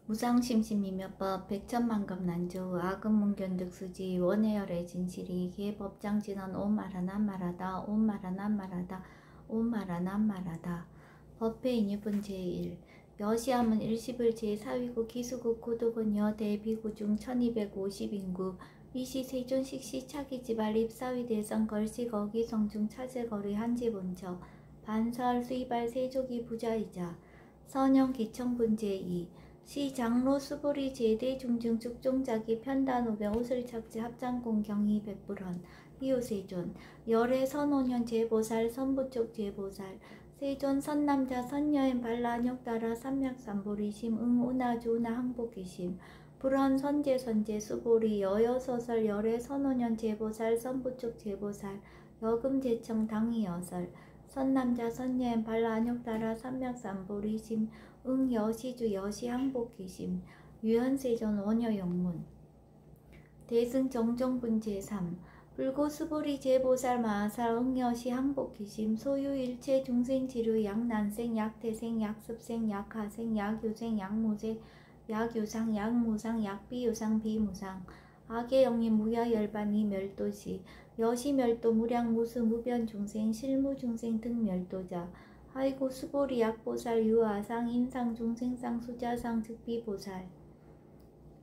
무상심심이며법 백천만급 난조 아금문견득수지 원해열의 진실이 개법장진언 옴마라난마라다 옴마라난마라다 옴마라난마라다 법회인유분 제1 여시함은 일시불 제4위국 기수국 고도군 여대비구중 1250인구 이시 세존 식시 차기지발 입사위 대성 걸시 거기 성중 차질거리 한지본처 반설 수이발 세족이 부자이자 선영 기청분 제2 시 장로 수보리 제대 중중 축종자기 편단 500옷을 착지 합장공 경이 백불헌 이웃세존 열애 선오년 제보살 선부쪽 제보살 세존 선남자 선여인 발라녀 따라 삼맥삼보리심 응오나주 오나 항복이심 불헌 선제 수보리 여여서설 열애 선오년 제보살 선부쪽 제보살 여금제청 당이여설 선남자 선여인 발라녀 따라 삼맥삼보리심 여시주 여시 항복기심 유현세전 원여영문 대승 정정분 제3 불고수보리 제보살 마하살 응여시 항복기심 소유일체 중생지류 약난생 약태생 약습생 약하생 약유생 약무생 약유상 약무상 약비유상 비무상 악의영리 무야열반이 멸도시 여시멸도 무량무수 무변중생 실무중생 등 멸도자 아이고 수보리 약보살 유아상 인상 중생상 수자상 즉비보살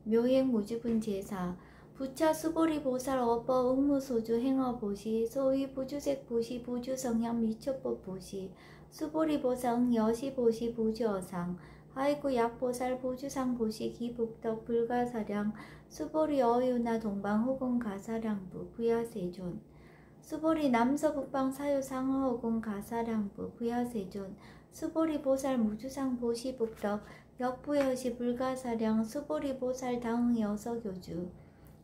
묘행 무주분 제사 부차 수보리 보살 어법 응무소주 행어보시 소위 부주색 보시 부주성향 미초법 보시 수보리 보살 응여시 보시 부주어상 아이고 약보살 부주상 보시 기북덕 불가사량 수보리 어유나 동방호공 가사량부 부야세존 수보리 남서북방 사유상어호공 가사량부 부야세존 수보리 보살 무주상 보시북덕 역부여시 불가사량 수보리 보살 당응 여서교주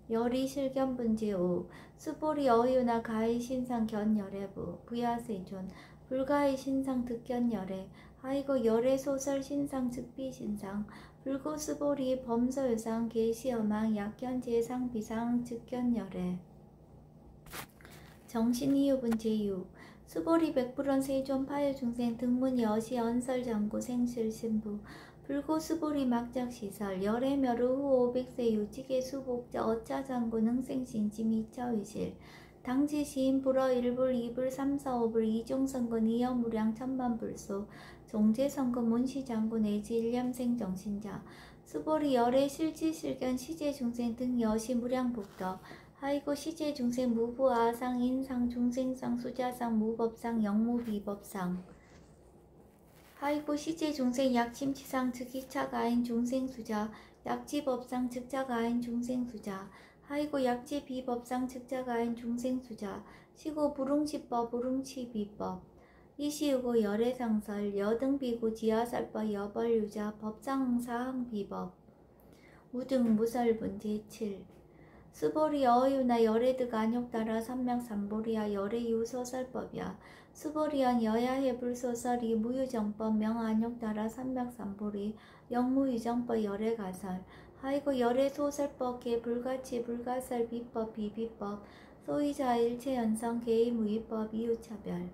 열이 실견분 제5 수보리 어유나 가히 신상 견열애부 부야세존 불가히 신상 득견열애 아이고 열애 소설 신상 즉비 신상 불고 수보리 범서유상 계시어망 약견 제상 비상 즉견열애 정신이유분 제6 수보리 백불원 세존 파유중생 등문 여시 언설장구 생실신부 불고 수보리 막작시설 열애멸우 후 500세 유직의 수복자 어짜장구 능생신지 미처위실 당지시인 불어 1불 2불 3, 4, 5불 이종선군 이여무량 천만불소 종제선군 문시장구 내지 일념생 정신자 수보리 열애 실지실견 시제중생 등 여시 무량복덕 아이고 시제중생 무부아상 인상 중생상 수자상 무법상 영무비법상 아이고 시제중생 약침치상 즉이차가인 중생수자 약지법상 즉자가인 중생수자 아이고 약지비법상 즉자가인 중생수자 시고 부릉시법 부릉치비법 이시우고 열애상설 여등비구 지하살법 여벌유자 법상사항비법 무등 무설분 제7 수보리 어유나 열애득 안욕따라 삼맥삼보리야 열애유소설법이야 수보리언 여야해불소설이 무유정법 명안욕따라 삼맥삼보리 영무유정법 열애가설 아이고 열애소설법 개불가치 불가설 비법 비비법 소위자 일체연성 개의무위법 이유차별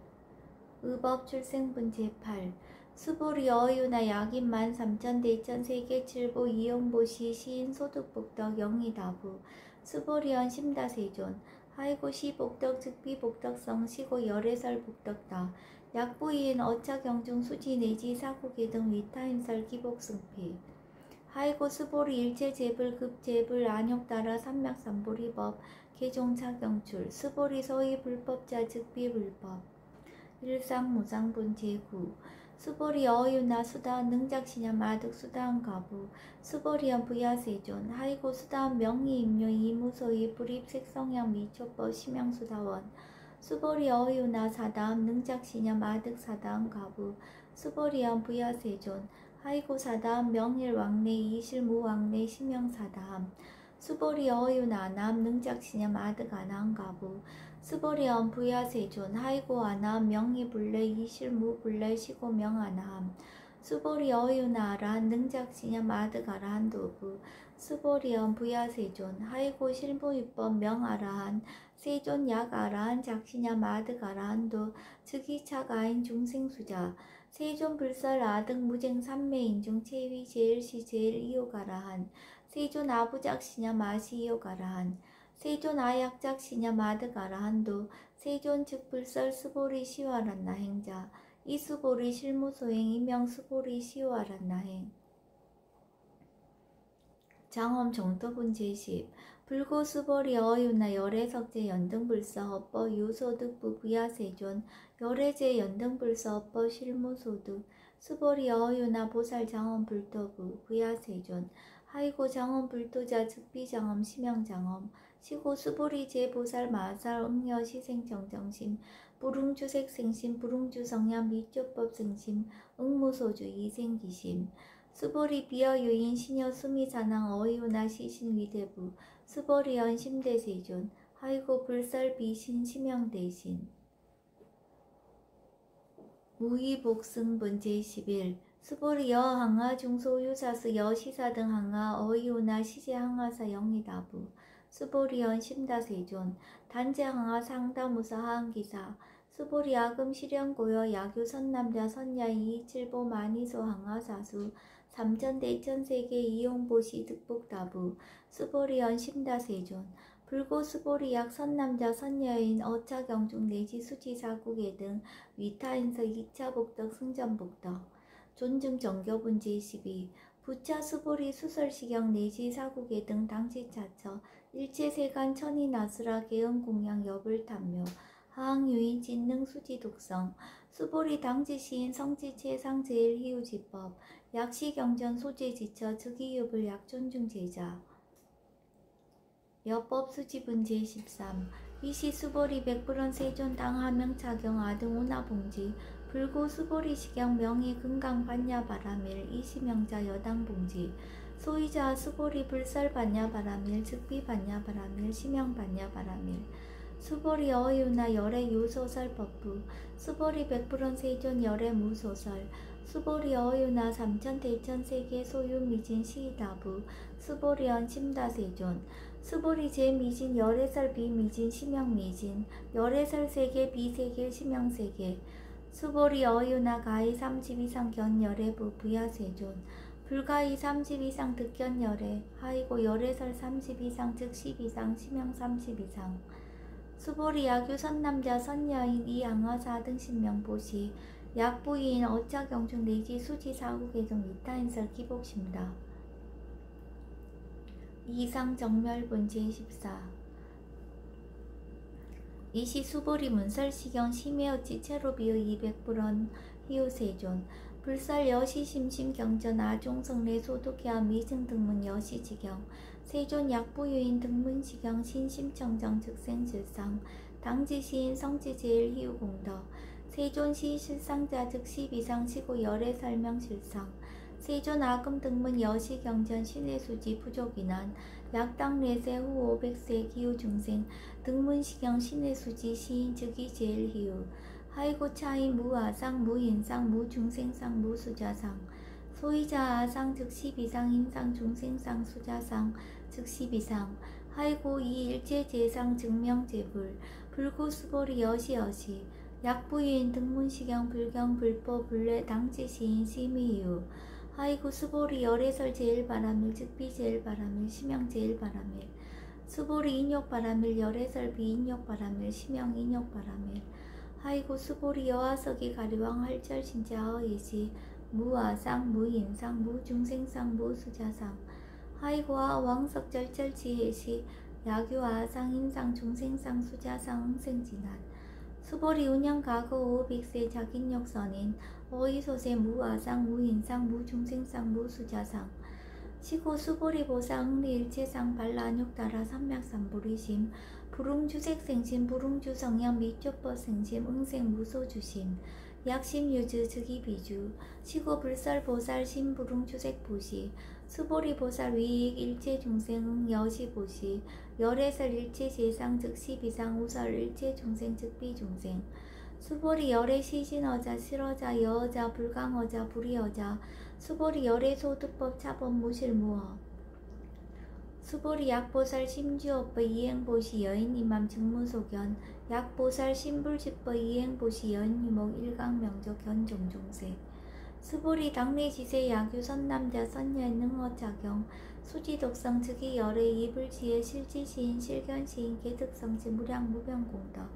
의법 출생분 제8 수보리 어유나 약인만 3천대천 세계칠보 이용보시 시인 소득복덕 영희다부 수보리언 심다세존 아이고 시복덕 즉비복덕성 시고 열애설 복덕다 약부인 어차경중 수지 내지 사고계 등 위타인설 기복승피 아이고 수보리 일체제불 급제불 안욕따라 삼맥삼보리법 개종차경출 수보리 소위 불법자 즉비불법 일상무상분 제9 수보리 어유나 수다한 능작시냐 마득 수다한 가부 수보리언 부야세존 하이고 수다한 명의임료 이무소이 불입색성향 미초법 심양수다원 수보리 어유나 사다함 능작시냐 마득 사다한 가부 수보리언 부야세존 하이고 사다함 명일왕래 이실무왕래 심양사다함 수보리 어유나 남 능작시냐 마득 아나한 가부 수보리언 부야세존 하이고 아나함 명의불래 이실무불래 시고명 아나함 수보리 어유나 아라한 능작시냐 마득 아라한 도부 수보리언 부야세존 하이고 실무위법 명아라한 세존 약 아라한 작시냐 마득 아라한도 즉이차가인 중생수자 세존 불설 아등 무쟁 삼매인 중 체위 제일시 제일 이요가라한 세존 아부작시냐 마시 이요가라한 세존 아약작시냐 마드가라한도 세존 즉 불설 스보리 시와란나 행자 이 수보리 실무소행 이명 수보리 시와란나 행 장엄 정토분 제10 불고 수보리 어유나 열애석제 연등불서 업법 유소득부 부야세존 열애제 연등불서 업법 실무소득 수보리 어유나 보살 장엄 불도부 부야세존 하이고 장엄 불도자 즉비장엄 심양장엄 시고 수보리 제보살 마살 응여 시생정정심 부릉주색생심 부릉주성량 미조법생심 응무소주 이생기심 수보리 비어유인 시녀 수미사낭 어이우나 시신위대부 수보리연 심대세존 하이고 불설 비신 심영대신 무의복승분 제11 수보리 여항하 중소유사스 여시사 등 항하 어이우나 시제 항하사 영리다부 수보리연 심다세존 단제 항하 상다무사 하항기사 수보리 아금 실현고여 야교 선남자 선야 이칠보 만이소 항하사수 삼천대천세계 이용보시 득복다부 수보리연 심다세존 불고 수보리약 선남자 선여인 어차경중 내지 수지사국의 등 위타인서 2차 복덕 승전복덕 존중 정교분 제12 부차 수보리 수설시경 내지 사국의 등 당시차처 일체세간 천이나수라 개응공양 여불탐묘 하항유인 진능 수지독성 수보리 당지시인 성지체상 제일희우지법 약시경전 소재지처 즉이유불 약존중제자 여법 수지분 제13 이시 수보리 백불원 세존 당하명차경 아등 오나봉지 불고 수보리 시경 명의 금강 반야바라밀 이시명자 여당봉지 소이자 수보리 불설 반야바라밀 즉비 반야바라밀 심영 반야바라밀 수보리 어유나 열애 유소설 법부 수보리 백불원 세존 열애 무소설 수보리 어유나 삼천대천세계 소유미진 시다부 수보리언 심다세존 수보리 제미진 열애설 비미진 심영미진 열애설 세계 비세계 심영세계 수보리 어유나 가히 30 이상 견열애부 부야세존 불가히 30 이상 득견열애 하이고 열애설 30 이상 즉 10 이상 심영 30 이상 수보리 야규 선남자 선여인 이양화사 등 신명보시 약부인 어차경중 내지 수지사국의 등 이타인설 기복심다 이상 정멸분 제14 이시 수보리 문설시경 심해어치 체로비의 200불원 희우세존 불설 여시심심 경전 아종성례 소독해야 미증 등문 여시지경 세존 약부유인 등문시경 신심청정 즉생실상 당지시인 성지제일 희우공덕 세존 시실상자 즉 10이상 시고 열애 설명실상 세존 아금 등문 여시경전 신의수지 부족인한 약당례세 후 500세 기후중생 등문시경 신의수지 시인 즉이 제일 희우 하이고 차인 무아상 무인상 무중생상 무수자상 소이자 아상 즉 10이상 인상 중생상 수자상 즉 10이상 하이고 이일제제상 증명제불 불구수보리 여시여시 약부인 등문시경 불경 불법 불례 당지시인 심의유 하이고 수보리 열애설 제일바라밀 즉비 제일바라밀 심영 제일바라밀 수보리 인욕바라밀 열애설 비인욕바라밀 심영 인욕바라밀 하이고 수보리 여하석이 가리왕 할절 신자어예시 무아상 무인상 무중생상 무수자상 하이고 왕석 절절지혜시 야규 아상 인상 중생상 수자상 응생진한 수보리 운영가거 500세 자긴욕선인 어이소세 무아상 무인상 무중생상 무수자상 시고 수보리 보상 응리일체상 발라안욕따라 삼맥삼보리심 부릉주색생심 부릉주성형 미조법생심 응생 무소주심 약심유즈 즉이비주 시고 불설보살 심부릉주색보시 수보리보살 위익 일체중생 여시보시 열애설 일체제상 즉 10이상 우설 일체중생 즉비중생 수보리 열애 시신어자 실어자 여어자 불강어자 불이어자 수보리 열애 소득법 차법 무실무어 수보리 약보살 심주업보 이행보시 여인이맘 직무소견 약보살 신불집보 이행보시 여인이목 일강명조 견종종세 수보리 당내지세 야규 선남자 선녀의 능어작용 수지독성 즉위 열애 이불지혜 실지시인 실견시인 개득성지 무량무변공덕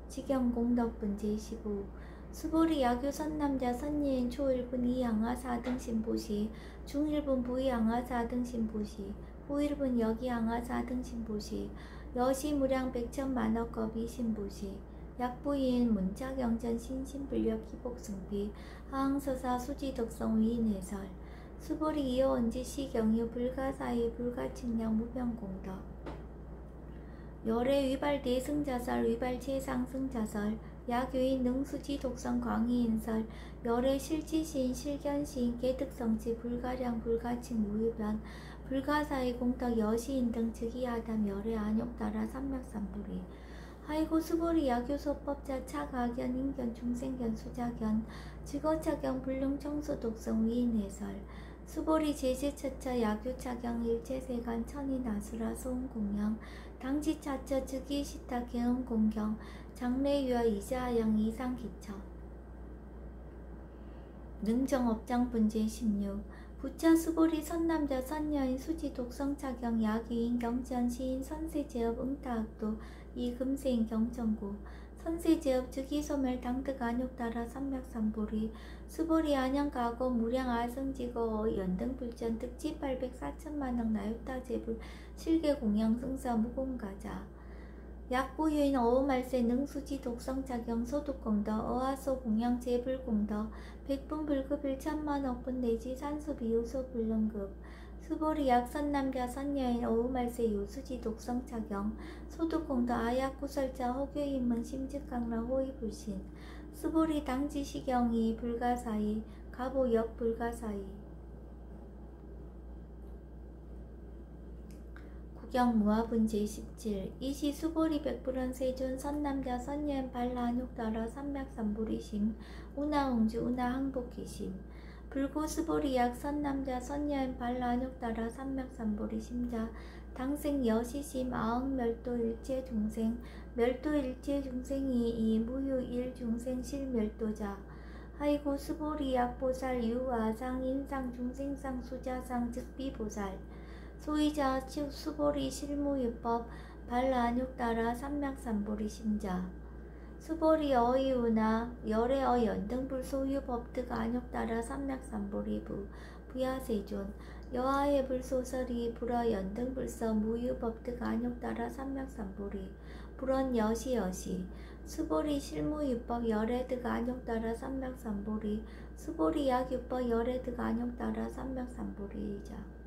직영공덕분 제15 수보리 야규 선남자 선녀인 초일분 이양하 4등 신보시 중일분 부이양하 4등 신보시 후일분 여기양하 4등 신보시 여시무량 백천만억겁이 신보시 약부인 문자경전 신신불력 기복승비 하항서사 수지덕성 위인해설 수보리 이어언지시 경유 불가사의 불가측량 무변공덕 열애 위발 대승자설 위발 최상승자설 야교인 능수지 독성 광희인설 열애 실지시인 실견시인 개득성지 불가량 불가칭 무유변 불가사의 공덕 여시인 등 즉위하담 열애 안욕따라 삼맥삼불이 하이고 수보리 야교소법자 차가견 인견 중생견 수자견 직어차경 불능청소 독성 위인해설 수보리 제지처처 야교차경 일체세간 천인아수라 소음공양 당지차처 즉위시타 개음공경 장래유아 이자양 이상기처 능정업장분제 16 부처 수보리 선남자 선녀인 수지 독성차경 야기인 경전 시인 선세제업 응타학도 이금세인 경전구 선세제업 즉위소멸 당득 안욕따라 삼맥삼보리 수보리 안양가고 무량 아성지거 연등불전 득지 800 4천만억 나육다제불 실계공양 승사 무공가자 약부유인 어우말세 능수지 독성작용 소득공덕 어하소 공양 제불공덕 백분불급 1천만억분 내지 산수비유소 불능급 수보리 약선남자 선녀인 어우말세 요수지 독성작용 소득공덕 아약구설자 허교인문 심직강라 호위불신 수보리 당지시경이 불가사이 가보역 불가사이 구경무화분 제17 이시 수보리 백불원 세존 선남자 선녀인 발라안욕따라 삼맥삼보리심 운하홍주 운하항복기심 불고 수보리 약 선남자 선녀인 발라안욕따라 삼맥삼보리심자 당생 여시심 아흥멸도 일체중생 멸도 일체중생이 이 무유 일중생 실멸도자 하이고 수보리 약보살 유아상 인상 중생상 수자상 즉비보살 소이자 수보리 실무유법 발라안욕따라 삼맥삼보리 심자 수보리 어이우나 열애어 연등불 소유법득 안욕따라 삼맥삼보리부 부야세존 여하의 불소설이 불어 연등불서 무유법득 안욕따라 삼맥삼보리 불언 여시여시 수보리 실무유법 열애득 안욕따라 삼맥삼보리 수보리 약유법 열애득 안욕따라 삼맥삼보리이자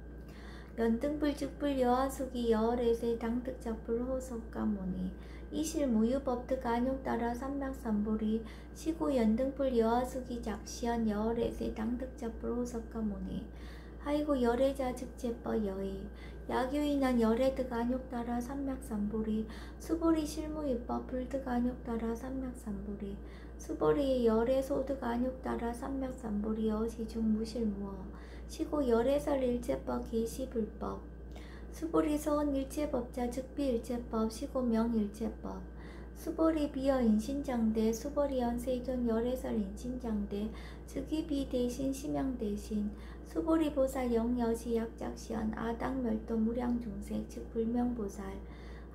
연등불즉불 여하수기 여월에세 당득작불 호석가모니 이실 무유법득 안욕따라 삼맥삼보리 시고 연등불 여하수기 작시연 여월에세 당득작불 호석가모니 하이고 열애자 즉제법 여의 야교인한 열애득 안욕따라 삼맥삼보리 수보리 실무유법 불득 안욕따라 삼맥삼보리 수보리 열애소득 안욕따라 삼맥삼보리 여시중 무실무어 시고 열애설 일체법 계시불법 수보리 서원 일체법자 즉비 일체법 시고 명일체법 수보리 비어 인신장대 수보리 연세존 열애설 인신장대 즉위비 대신 심양 대신 수보리 보살 영여시 약작시연 아당멸도 무량중색 즉 불명보살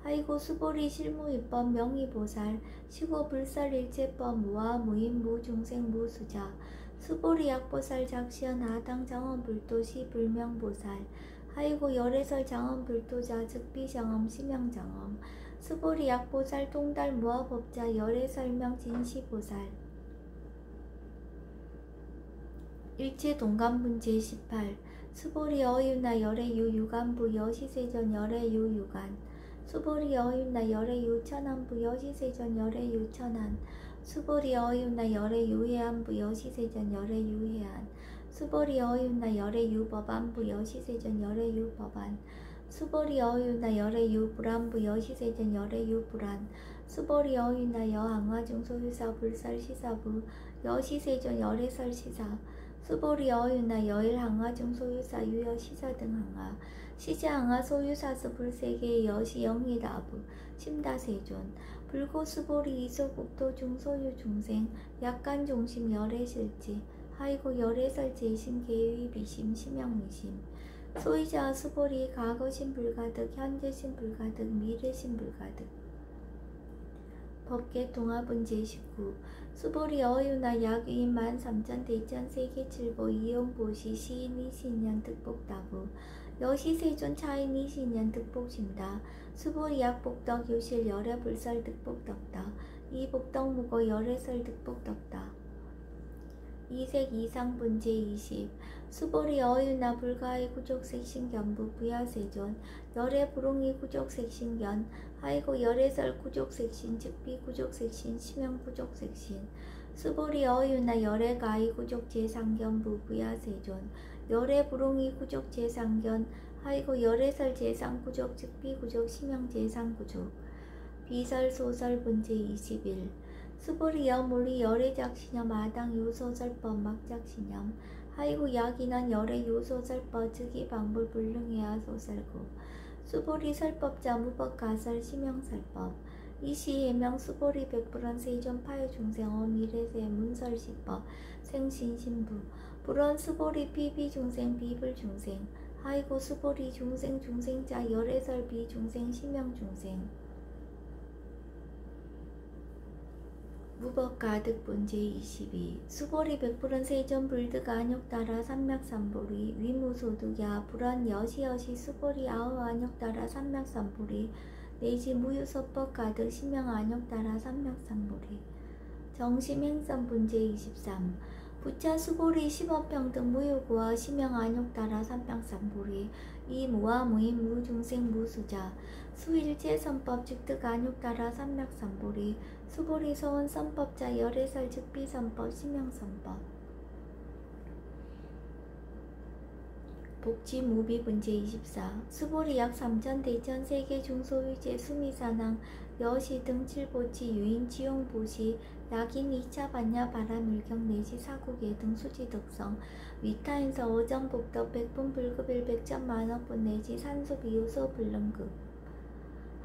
하이고 수보리 실무유법 명의보살 시고 불설일체법 무아 무인 무중생 무수자 수보리 약보살 작시연 아당 장엄불도시 불명보살 하이고 열애설 장엄불도자 즉비장엄 심양장엄 수보리 약보살 통달 무아법자 열애설명 진시보살 일체동감분 제18 수보리 어윤나 열애유 유간부 여시세전 열애유 유간 수보리 어윤나 열애유 천안부 여시세전 열애유 천안 수보리 어윤나 열애유 해안부 여시세전 열애유 해안 수보리 어윤나 열애유 법안부 여시세전 열애유 법안 수보리 어윤나 열애유 불안부 여시세전 열애유 불안 수보리 어윤나 여항화중 소유사 불설시사부 여시세전 열애설시사 수보리 어유나 여일 항하 중 소유사 유여 시자 등 항하 시자 항하 소유사수 불세계 여시 영이다부 심다세존 불고 수보리 이소국도 중소유 중생 약간 종심 열애실지 하이고 열애설 제심 계위 비심 심영미심 소이자 수보리 과거심 불가득 현재심 불가득 미래심 불가득 법계 동합은 제19 수보리 어유나 약위인 13,000 대천 세계칠보 이용보시 시인 이신년 득복다부 여시세존 차인 이신년 득복심다 수보리 약복덕 요실 열애 불설 득복덕다 이복덕 무고 열애설 득복덕다 이색 이상 분제 20 수보리 어유나 불가의 구족색신 견부 부야세존 열애 불옹이 구족색신견 하이고 열애설 구족색신 즉비 구족색신 심형 구족색신 수보리 어유나 열애 가이 구족 제상견부 부야세존 열애 불옹이 구족 제상견 하이고 열애설 제상 구족 즉비 구족 심형 제상 구족 비설 소설 분제 21 수보리 여물리 열애 작신염 아당 요소설법 막작신염 하이고 약인한 열애 요소설법 즉이 방불 불능해야 소설고 수보리 설법자 무법 가설 심형설법 이시 해명 수보리 백불원 세존 파유 중생어 미래세 문설시법 생신신부 불원 수보리 비비 중생 비불 중생 하이고 수보리 중생 중생자 열애설 비중생 심형 중생 무법 가득 본제 22 수보리 백불원 세존 불득 안욕 따라 삼맥삼보리 위무소득야 불원 여시여시 수보리 아우 안욕 따라 삼맥삼보리 내지 무유소법 가득 심형 안욕 따라 삼맥삼보리 정심행선 본제 23 부차 수보리 심업평등 무유구와 심형 안욕 따라 삼맥삼보리 이 무와 무인 무중생 무수자 수일체 선법 즉득 안욕 따라 삼맥삼보리 수보리 서원 선법자 열애설 즉비 선법 심형 선법 복지 무비 분제 24 수보리 약 3천 대천 세계 중소유제 수미사낭 여시 등 칠보치 유인 지용보시 약인 2차 반야 바람 일경 내시 사국예 등 수지 덕성 위타인서 어정복덕 백분 불급일 백천 만억분 내지 산소 비효소 불능급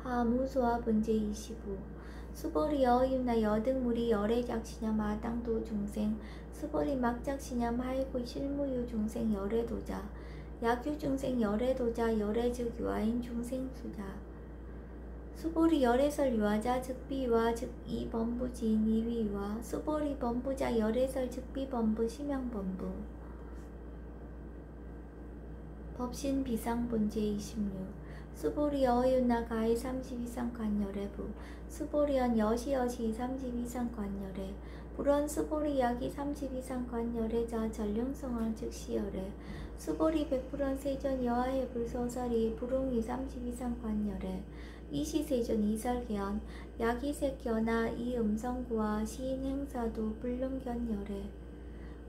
하무소화 분제 25 수보리 여유나 여등무리 열애작신염 아당도 중생 수보리 막작신염 하이고 실무유 중생 열애도자 약유 중생 열애도자 열애즉 유아인 중생 수자 수보리 열애설 유아자 즉비 유아 즉이 범부 지인 이위 유아 수보리 범부자 열애설 즉비 범부 심형 범부 법신 비상 본제 26 수보리 어유나 가이 30 이상 관열애부 수보리언 여시여시 30 이상 관열애 불원 수보리 약이 30 이상 관열애자 전령성왕 즉시열애 수보리 백불원 세존 여하의 불소설이 불웅이 30 이상 관열애 이시세존 이설견 약이색견아 이음성구와 시인 행사도 불능견열애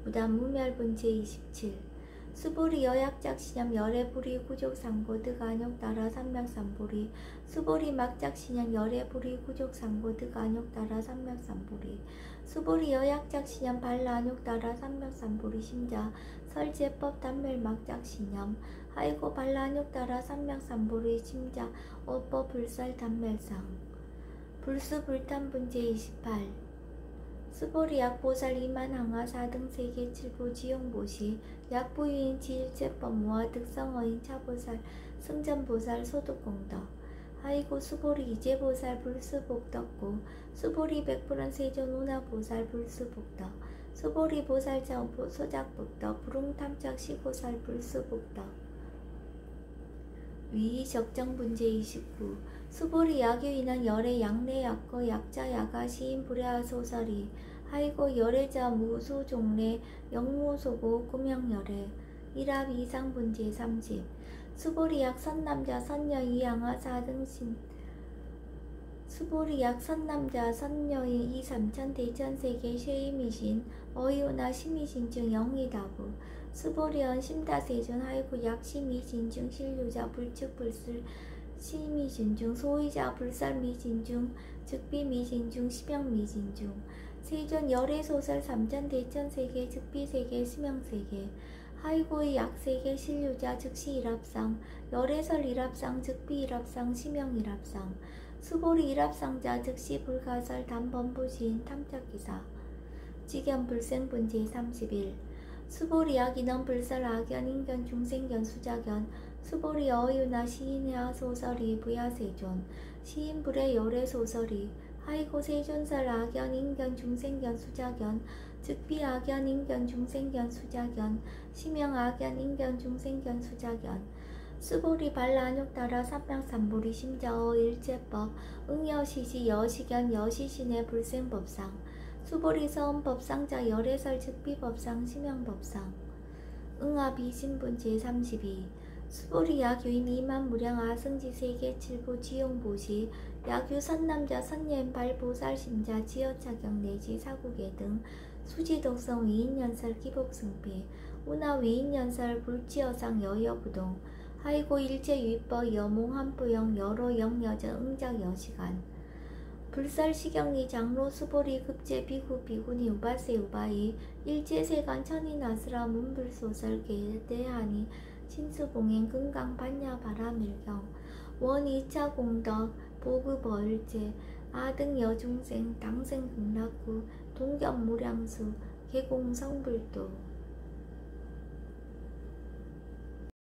무단 무멸분제 27 수보리 여약작신염 열애불이 구족상고득 안욕 따라 삼맥삼보리 수보리 막작신염 열애불이 구족상고득 안욕 따라 삼맥삼보리 수보리 여약작신염 발라안욕 따라 삼맥삼보리 심자 설제법 단멸 막작신염 하이고 발라안욕 따라 삼맥삼보리 심자 어법 불살 단멸상 불수불탄분제 28 수보리 약보살 2만 항하 4등 세계 7부 지용보시 약부유인 지일체법무와 득성어인 차보살 승전보살 소득공덕 하이고 수보리 이제보살 불수복덕고 수보리 백불원 세존 운하보살 불수복덕 수보리 보살자 소작복덕 불웅탐착 시보살 불수복덕 위의 적정분제 29 수보리 약유인한 열애 양내 약거 약자 야가 시인 불야하 소설이 하이고 열애자 무수 종래 영무소고 구명열애 일합 이상분제 30 수보리 약 선남자 선여 이양하 4등신 수보리 약 선남자 선여인 2, 3천 대천세계 쉐이미신 어이오나 심이신증 영이다부 수보리언 심다세존 하이고 약 심이신중 실류자 불측불술 심이신중 소이자 불살미신중 즉비미신중 심형미신중 세존 열애소설 삼전 대천세계 즉비세계 심형세계 하이고의 약세계 신류자 즉시 일합상 열애설 일합상 즉비 일합상 심형 일합상 수보리 일합상자 즉시 불가설 단번부시인 탐착기사 직연불생분 제31 수보리 악인원 불설 악연 인견 중생견 수자견 수보리 어유나 시인야 소설이 부야세존 시인불의 열애소설이 하이고 세존설 악연 인견 중생견 수자견 즉비 악연 인견 중생견 수자견 심형 악연 인견 중생견 수자견 수보리 발라안욕 따라 삼명삼보리 심자어 일제법 응여시시 여시견 여시신의 불생법상 수보리 서원법상자 열애설 즉비법상 심형법상 응아비신분 제32 수보리 야규인 이만무량 아승지 세계 칠보 지용보시 야규 선남자 선예인 발보살심자 지어차경 내지 사국의 등 수지독성 위인연설 기복승패 운하 위인연설 불지어상 여여부동 하이고 일제유입법 여몽한부영 여로 영여전 응작 여시간 불설시경리 장로 수보리 급제 비구 비구니 우바세 우바이 일제세간 천인아스라 문불소설 계대하니 신수봉행 금강 반야 바라밀경 원 2차 공덕 보급 어일제 아등 여중생 당생 극락구 동견 무량수 개공 성불도